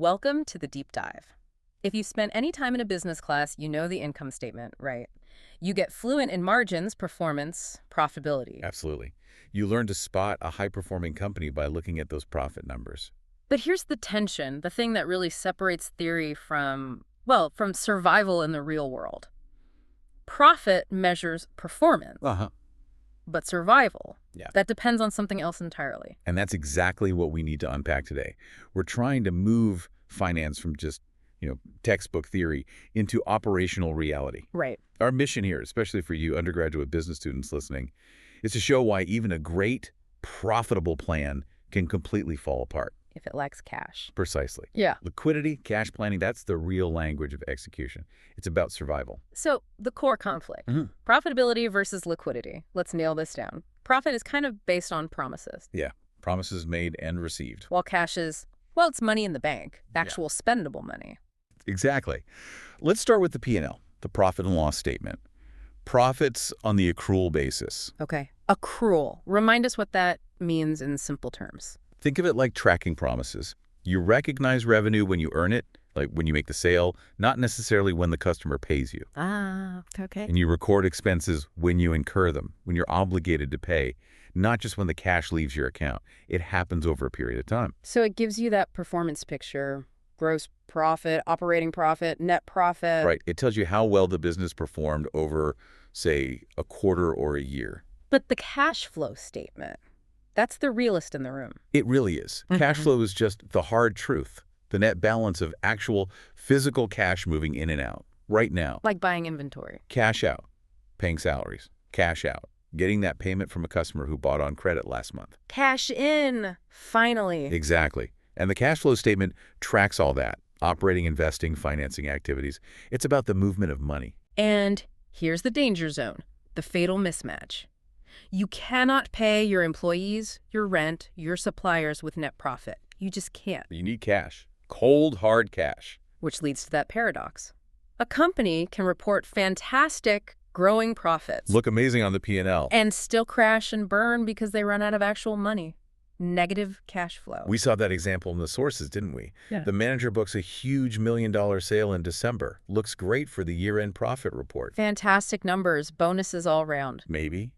Welcome to the deep dive. If you've spent any time in a business class, you know the income statement, right? You get fluent in margins, performance, profitability. Absolutely. You learn to spot a high-performing company by looking at those profit numbers. But here's the tension, the thing that really separates theory from, well, from survival in the real world. Profit measures performance, Uh-huh. but survival, Yeah. that depends on something else entirely. And that's exactly what we need to unpack today. We're trying to move finance from just, textbook theory into operational reality. Right. Our mission here, especially for you undergraduate business students listening, is to show why even a great, profitable plan can completely fall apart. If it lacks cash. Precisely. Yeah. Liquidity, cash planning, that's the real language of execution. It's about survival. So the core conflict, profitability versus liquidity. Let's nail this down. Profit is kind of based on promises, Yeah. Promises made and received. while cash is, well, it's money in the bank, actual spendable money. Exactly. Let's start with the P&L, the profit and loss statement. Profits on the accrual basis. Okay. Accrual. Remind us what that means in simple terms. Think of it like tracking promises. You recognize revenue when you earn it, like when you make the sale, not necessarily when the customer pays you. Ah, okay. And you record expenses when you incur them, when you're obligated to pay, not just when the cash leaves your account. It happens over a period of time. So it gives you that performance picture, gross profit, operating profit, net profit. Right. It tells you how well the business performed over, say, a quarter or a year. But the cash flow statement, that's the realist in the room. It really is. Cash flow is just the hard truth, the net balance of actual physical cash moving in and out. Right now, Like buying inventory. cash out, paying salaries, cash out, getting that payment from a customer who bought on credit last month. Cash in, finally. Exactly. And the cash flow statement tracks all that, operating, investing, financing activities. It's about the movement of money. And here's the danger zone, the fatal mismatch. You cannot pay your employees, your rent, your suppliers with net profit. You just can't, You need cash. Cold, hard cash. which leads to that paradox. A company can report fantastic, growing profits Look amazing on the P&L. and still crash and burn because they run out of actual money. Negative cash flow. We saw that example in the sources, didn't we? Yeah. The manager books a huge $1 million sale in December. Looks great for the year-end profit report. Fantastic numbers, bonuses all round. Maybe.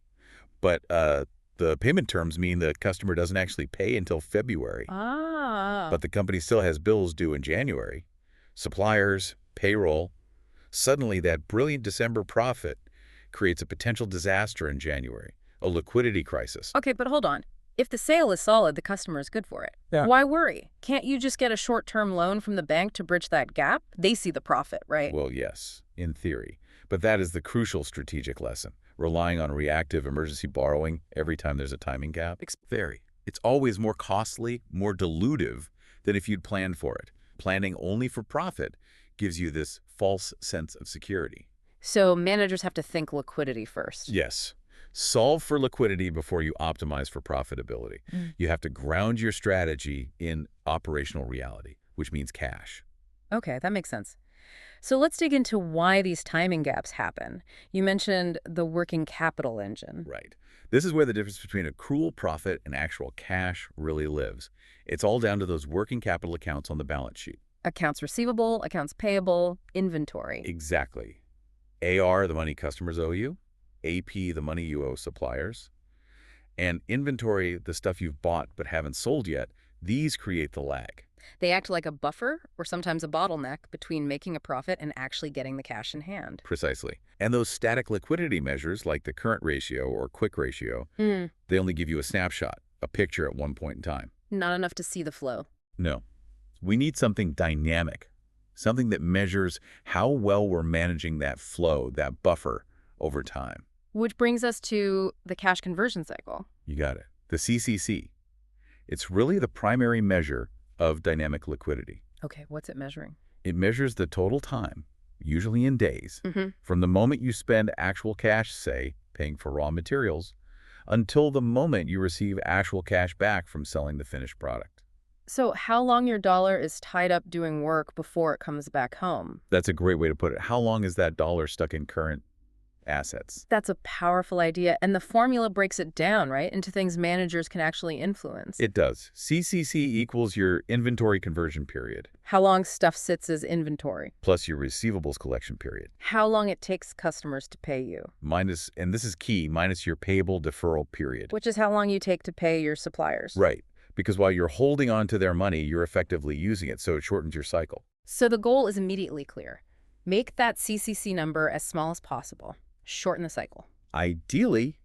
But the payment terms mean the customer doesn't actually pay until February. Ah. But the company still has bills due in January. Suppliers, payroll. Suddenly, that brilliant December profit creates a potential disaster in January, a liquidity crisis. Okay, but hold on. If the sale is solid, the customer is good for it. Yeah. Why worry? Can't you just get a short-term loan from the bank to bridge that gap? They see the profit, right? Well, yes, in theory. But that is the crucial strategic lesson. Relying on reactive emergency borrowing every time there's a timing gap. It's always more costly, more dilutive than if you'd planned for it. Planning only for profit gives you this false sense of security. So managers have to think liquidity first. Yes. Solve for liquidity before you optimize for profitability. You have to ground your strategy in operational reality, which means cash. Okay, that makes sense. So let's dig into why these timing gaps happen. You mentioned the working capital engine. Right. This is where the difference between accrual profit and actual cash really lives. It's all down to those working capital accounts on the balance sheet. Accounts receivable, accounts payable, inventory. Exactly. AR, the money customers owe you. AP, the money you owe suppliers. And inventory, the stuff you've bought but haven't sold yet. These create the lag. They act like a buffer or sometimes a bottleneck between making a profit and actually getting the cash in hand. Precisely. And those static liquidity measures, like the current ratio or quick ratio, they only give you a snapshot, a picture at one point in time. Not enough to see the flow. No. We need something dynamic, something that measures how well we're managing that flow, that buffer, over time. Which brings us to the cash conversion cycle. You got it. The CCC. It's really the primary measure of dynamic liquidity. Okay, what's it measuring? It measures the total time, usually in days, from the moment you spend actual cash, say, paying for raw materials, until the moment you receive actual cash back from selling the finished product. So how long your dollar is tied up doing work before it comes back home? That's a great way to put it. How long is that dollar stuck in current assets. That's a powerful idea, and the formula breaks it down, right, into things managers can actually influence. It does. CCC equals your inventory conversion period, How long stuff sits as inventory. plus your receivables collection period, How long it takes customers to pay you. minus, and this is key, minus your payable deferral period. Which is how long you take to pay your suppliers. Right, because while you're holding on to their money, you're effectively using it, so it shortens your cycle. So the goal is immediately clear. Make that CCC number as small as possible. Shorten the cycle. Ideally,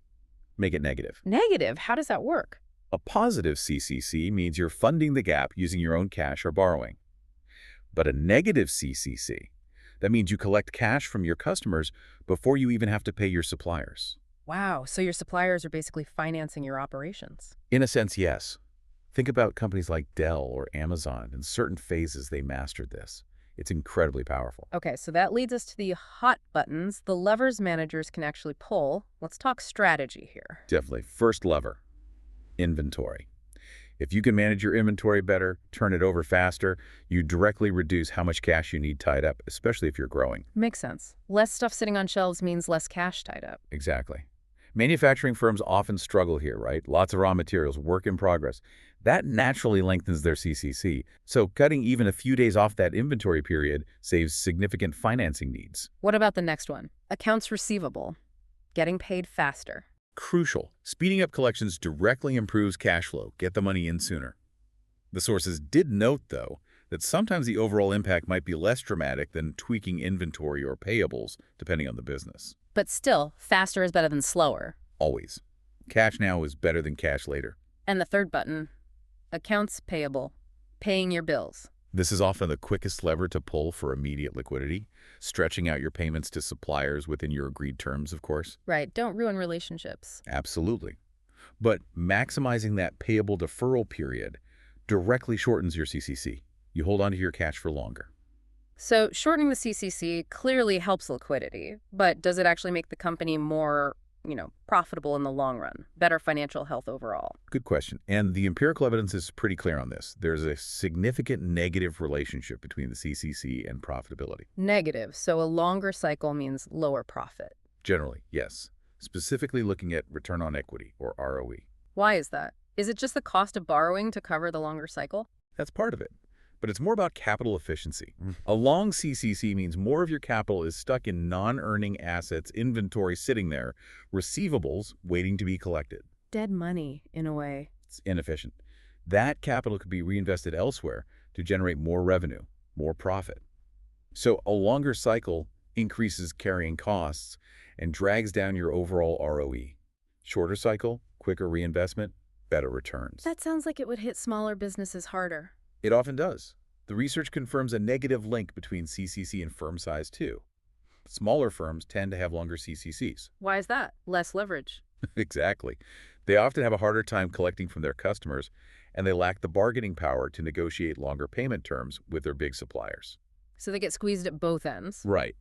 make it negative. Negative? How does that work? A positive CCC means you're funding the gap using your own cash or borrowing. But a negative CCC, that means you collect cash from your customers before you even have to pay your suppliers. Wow, so your suppliers are basically financing your operations. In a sense, yes. Think about companies like Dell or Amazon. In certain phases, they mastered this. It's incredibly powerful. Okay, so that leads us to the hot buttons, the levers managers can actually pull. Let's talk strategy here. Definitely. First lever, inventory. If you can manage your inventory better, turn it over faster, you directly reduce how much cash you need tied up, especially if you're growing. Makes sense. Less stuff sitting on shelves means less cash tied up. Exactly. Manufacturing firms often struggle here, right? Lots of raw materials, work in progress. That naturally lengthens their CCC. So cutting even a few days off that inventory period saves significant financing needs. What about the next one? Accounts receivable. Getting paid faster. Crucial. Speeding up collections directly improves cash flow. Get the money in sooner. The sources did note, though, that sometimes the overall impact might be less dramatic than tweaking inventory or payables, depending on the business. But still, faster is better than slower. Always. Cash now is better than cash later. And the third button, accounts payable. Paying your bills. This is often the quickest lever to pull for immediate liquidity, stretching out your payments to suppliers within your agreed terms, of course. Right, don't ruin relationships. Absolutely. But maximizing that payable deferral period directly shortens your CCC. You hold on to your cash for longer. So shortening the CCC clearly helps liquidity, but does it actually make the company more, profitable in the long run? Better financial health overall? Good question. And the empirical evidence is pretty clear on this. There's a significant negative relationship between the CCC and profitability. Negative, so a longer cycle means lower profit. Generally, yes. Specifically looking at return on equity, or ROE. Why is that? Is it just the cost of borrowing to cover the longer cycle? That's part of it. But it's more about capital efficiency. A long CCC means more of your capital is stuck in non-earning assets, inventory sitting there, receivables waiting to be collected. Dead money, in a way. It's inefficient. That capital could be reinvested elsewhere to generate more revenue, more profit. So a longer cycle increases carrying costs and drags down your overall ROE. Shorter cycle, quicker reinvestment, better returns. That sounds like it would hit smaller businesses harder. It often does. The research confirms a negative link between CCC and firm size, too. Smaller firms tend to have longer CCCs. Why is that? Less leverage. Exactly. They often have a harder time collecting from their customers, and they lack the bargaining power to negotiate longer payment terms with their big suppliers. So they get squeezed at both ends. Right.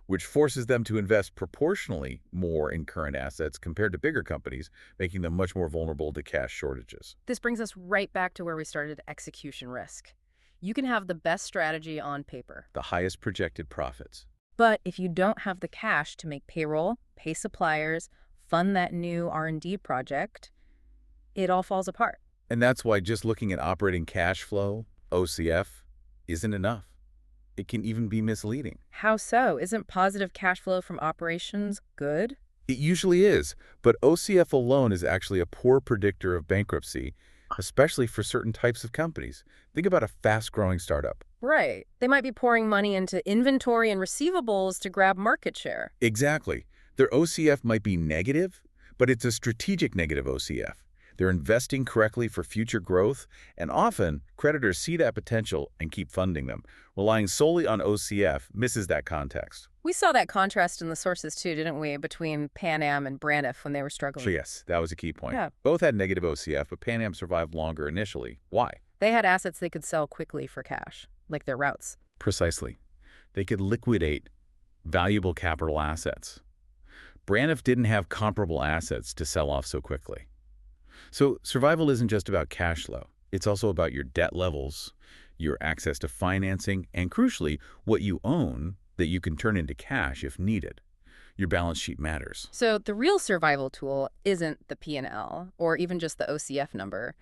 Which forces them to invest proportionally more in current assets compared to bigger companies, making them much more vulnerable to cash shortages. This brings us right back to where we started, execution risk. You can have the best strategy on paper. The highest projected profits. But if you don't have the cash to make payroll, pay suppliers, fund that new R&D project, it all falls apart. And that's why just looking at operating cash flow, OCF, isn't enough. It can even be misleading. How so? Isn't positive cash flow from operations good? It usually is, but OCF alone is actually a poor predictor of bankruptcy, especially for certain types of companies. Think about a fast-growing startup. Right. They might be pouring money into inventory and receivables to grab market share. Exactly. Their OCF might be negative, but it's a strategic negative OCF. They're investing correctly for future growth, and often creditors see that potential and keep funding them. Relying solely on OCF misses that context. We saw that contrast in the sources too, didn't we, between Pan Am and Braniff when they were struggling? So yes, that was a key point. Yeah. Both had negative OCF, but Pan Am survived longer initially. Why? They had assets they could sell quickly for cash, like their routes. Precisely. They could liquidate valuable capital assets. Braniff didn't have comparable assets to sell off so quickly. So survival isn't just about cash flow. It's also about your debt levels, your access to financing, and crucially, what you own that you can turn into cash if needed. your balance sheet matters. So the real survival tool isn't the P&L or even just the OCF number.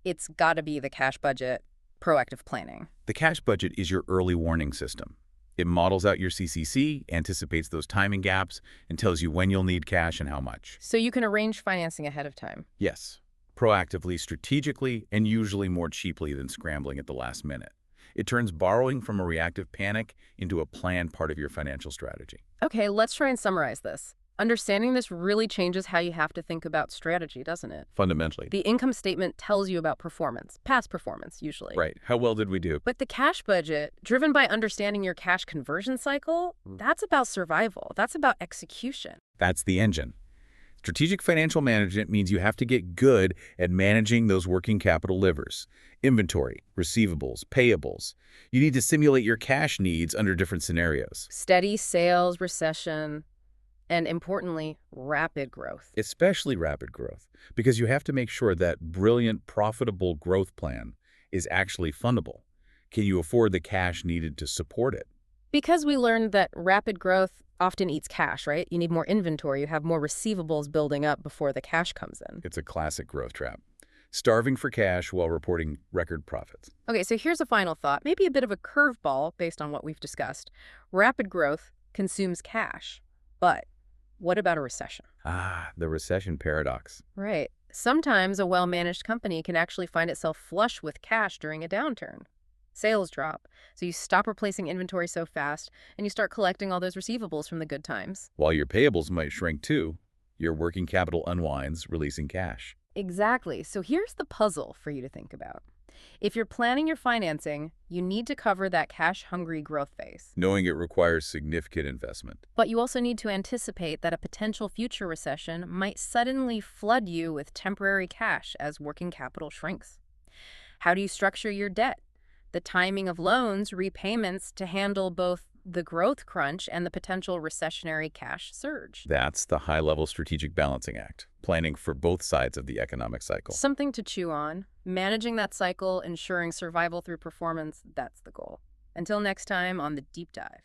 It's got to be the cash budget, proactive planning. The cash budget is your early warning system. It models out your CCC, anticipates those timing gaps, and tells you when you'll need cash and how much. So you can arrange financing ahead of time. Yes, proactively, strategically, and usually more cheaply than scrambling at the last minute. It turns borrowing from a reactive panic into a planned part of your financial strategy. Okay, let's try and summarize this. Understanding this really changes how you have to think about strategy, doesn't it? Fundamentally. The income statement tells you about performance, past performance, usually. Right. How well did we do? But the cash budget, driven by understanding your cash conversion cycle, that's about survival. That's about execution. That's the engine. Strategic financial management means you have to get good at managing those working capital levers. Inventory, receivables, payables. You need to simulate your cash needs under different scenarios. Steady sales, recession, and importantly, rapid growth. Especially rapid growth, because you have to make sure that brilliant, profitable growth plan is actually fundable. Can you afford the cash needed to support it? Because we learned that rapid growth often eats cash, right? You need more inventory. You have more receivables building up before the cash comes in. It's a classic growth trap. Starving for cash while reporting record profits. Okay, so here's a final thought, maybe a bit of a curveball based on what we've discussed. Rapid growth consumes cash, but what about a recession? The recession paradox. Right. Sometimes a well-managed company can actually find itself flush with cash during a downturn. Sales drop, so you stop replacing inventory so fast, and you start collecting all those receivables from the good times. While your payables might shrink too, your working capital unwinds, releasing cash. Exactly. So here's the puzzle for you to think about. If you're planning your financing, you need to cover that cash-hungry growth phase. Knowing it requires significant investment. But you also need to anticipate that a potential future recession might suddenly flood you with temporary cash as working capital shrinks. How do you structure your debt? The timing of loans, repayments to handle both the growth crunch and the potential recessionary cash surge. That's the high-level strategic balancing act, planning for both sides of the economic cycle. Something to chew on. Managing that cycle, ensuring survival through performance, that's the goal. Until next time on The Deep Dive.